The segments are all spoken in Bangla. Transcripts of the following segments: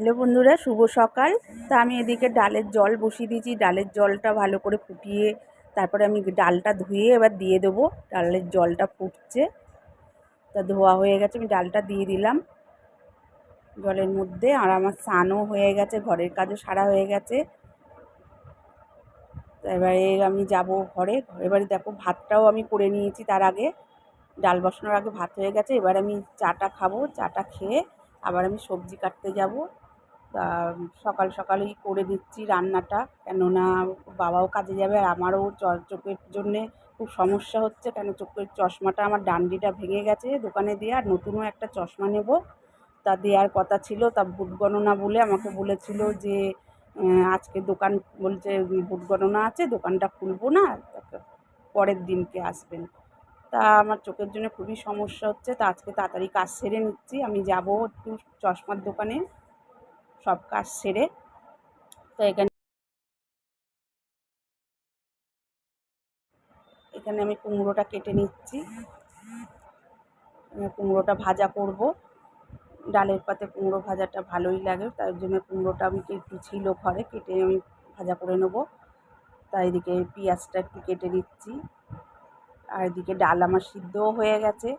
হ্যালো বন্ধুরা, শুভ সকাল। তা আমি এদিকে ডালের জল বসিয়ে দিয়েছি। ডালের জলটা ভালো করে ফুটিয়ে তারপরে আমি ডালটা ধুয়ে এবার দিয়ে দেবো। ডালের জলটা ফুটছে, তা ধোয়া হয়ে গেছে, আমি ডালটা দিয়ে দিলাম জলের মধ্যে। আর আমার স্নানও হয়ে গেছে, ঘরের কাজও সারা হয়ে গেছে। তা এবারে আমি যাব ঘরে। এবারে দেখো ভাতটাও আমি করে নিয়েছি, তার আগে ডাল বসানোর আগে ভাত হয়ে গেছে। এবার আমি চাটা খাবো, চাটা খেয়ে আবার আমি সবজি কাটতে যাব। তা সকাল সকালই করে দিচ্ছি রান্নাটা, কেননা বাবাও কাজে যাবে আর আমারও চোখের জন্যে খুব সমস্যা হচ্ছে। কেন চোখের চশমাটা আমার ডান্ডিটা ভেঙে গেছে দোকানে দিয়ে, আর নতুনও একটা চশমা নেব, তা দেওয়ার কথা ছিল। তা ভোট গণনা বলে আমাকে বলেছিল যে আজকে দোকান বলছে ভোট গণনা আছে, দোকানটা খুলবো না, পরের দিনকে আসবেন। তা আমার চোখের জন্য খুবই সমস্যা হচ্ছে। তা আজকে তাড়াতাড়ি কাজ সেরে নিচ্ছি, আমি যাব একটু চশমার দোকানে সব কাজ সেরে। তো এখানে আমি কুমড়োটা কেটে নিচ্ছি। কুমড়োটা ভাজা করব, ডালের পাতে কুমড়ো ভাজাটা ভালোই লাগে, তাই জন্য কুমড়োটা আমি একটু ছিল ঘরে, কেটে আমি ভাজা করে নেব। তাই এদিকে পেঁয়াজটা একটু কেটে নিচ্ছি। আর এদিকে ডাল আমার সিদ্ধও হয়ে গেছে।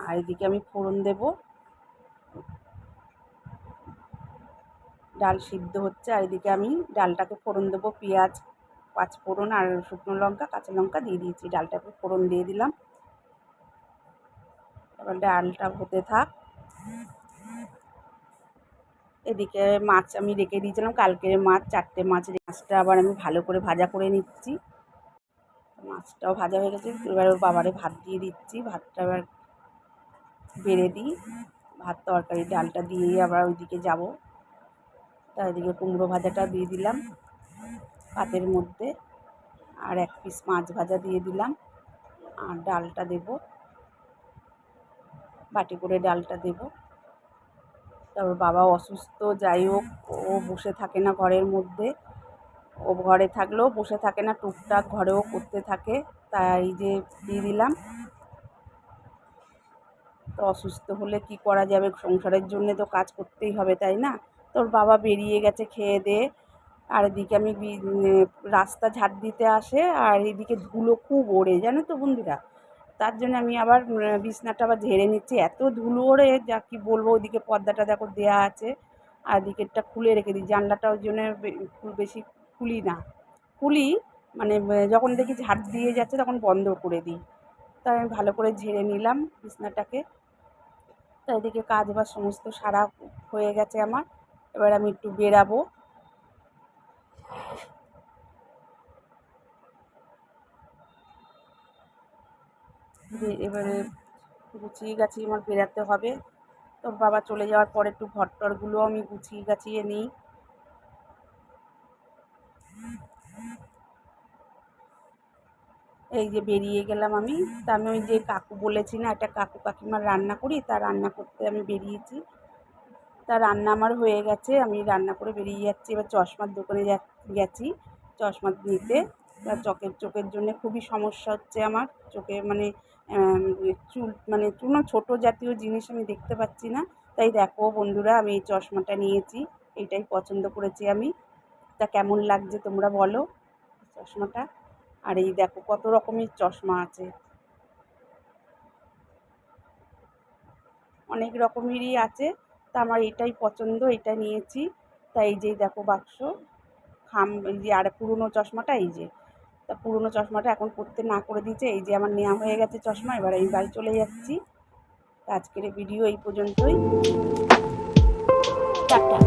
আর এদিকে আমি ফোড়ন দেব, ডাল সিদ্ধ হচ্ছে। আর এদিকে আমি ডালটাকে ফোড়ন দেবো, পেঁয়াজ, পাঁচ ফোড়ন আর শুকনো লঙ্কা, কাঁচা লঙ্কা দিয়ে দিয়েছি, ডালটাকে ফোড়ন দিয়ে দিলাম। এবার ডালটা হতে থাক। এদিকে মাছ আমি রেখে দিয়েছিলাম, কালকের মাছ, 4টে মাছ, মাছটা আবার আমি ভালো করে ভাজা করে নিচ্ছি। মাছটাও ভাজা হয়ে গেছে। এবার ওর বাবারে ভাত দিয়ে দিচ্ছি, ভাতটা এবার বেড়ে দিই। ভাত তরকারি ডালটা দিয়েই আবার ওইদিকে যাব। তার এদিকে কুমড়ো ভাজাটা দিয়ে দিলাম পাতের মধ্যে, আর 1 পিস মাছ ভাজা দিয়ে দিলাম। আর ডালটা দেব, বাটি করে ডালটা দেব। তারপর বাবা অসুস্থ, যাই হোক ও বসে থাকে না ঘরের মধ্যে, ও ঘরে থাকলেও বসে থাকে না, টুকটাক ঘরেও করতে থাকে। তাই যে দিয়ে দিলাম। তো অসুস্থ হলে কি করা যাবে, সংসারের জন্যে তো কাজ করতেই হবে, তাই না? তোর বাবা বেরিয়ে গেছে খেয়ে দিয়ে। আর এদিকে আমি রাস্তা ঝাড় দিতে আসে, আর এদিকে ধুলো খুব ওড়ে, জানো তো বন্ধুরা। তার জন্য আমি আবার বিছনাটা আবার ঝেড়ে নিচ্ছি, এত ধুলো ওড়ে যা কি বলবো। ওইদিকে পর্দাটা দেখো দেওয়া আছে, আর দিকেরটা খুলে রেখে দিই। জানলাটা ওই জন্য খুব বেশি খুলি না, খুলি মানে যখন দেখি ঝাড় দিয়ে যাচ্ছে তখন বন্ধ করে দিই। তাই আমি ভালো করে ঝেড়ে নিলাম বিছনাটাকে। তো এদিকে কাজ বাজ সমস্ত সারা হয়ে গেছে আমার। এবার আমি একটু বেরাবো। এবারে গুছিয়ে গাছিয়ে আমার বেরাতে হবে। তো বাবা চলে যাওয়ার পর একটু ঘর টরগুলো আমি গুছিয়ে গাছিয়ে নিই। এই যে বেরিয়ে গেলাম আমি। তা আমি ওই যে কাকু বলেছি না, একটা কাকু কাকিমার রান্না করি, তা রান্না করতে আমি বেরিয়েছি। তা রান্না আমার হয়ে গেছে, আমি রান্না করে বেরিয়ে যাচ্ছি। এবার চশমার দোকানে গেছি চশমা নিতে। তা চোখের জন্যে খুবই সমস্যা হচ্ছে আমার। চোখে মানে চুল মানে কোনো ছোটো জাতীয় জিনিস আমি দেখতে পাচ্ছি না। তাই দেখো বন্ধুরা, আমি এই চশমাটা নিয়েছি, এইটাই পছন্দ করেছি আমি। তা কেমন লাগছে তোমরা বলো চশমাটা। আর এই দেখো কত রকমের চশমা আছে, অনেক রকমেরই আছে। তা আমার এটাই পছন্দ, এটা নিয়েছি। তা এই যে দেখো বাক্স, এই যে আর পুরনো চশমাটা, এই যে তা পুরনো চশমাটা এখন পরতে না করে দিয়েছে। এই যে আমার নেওয়া হয়ে গেছে চশমা, এবার আমি বাড়ি চলে যাচ্ছি। আজকের ভিডিও এই পর্যন্তই, টাটা।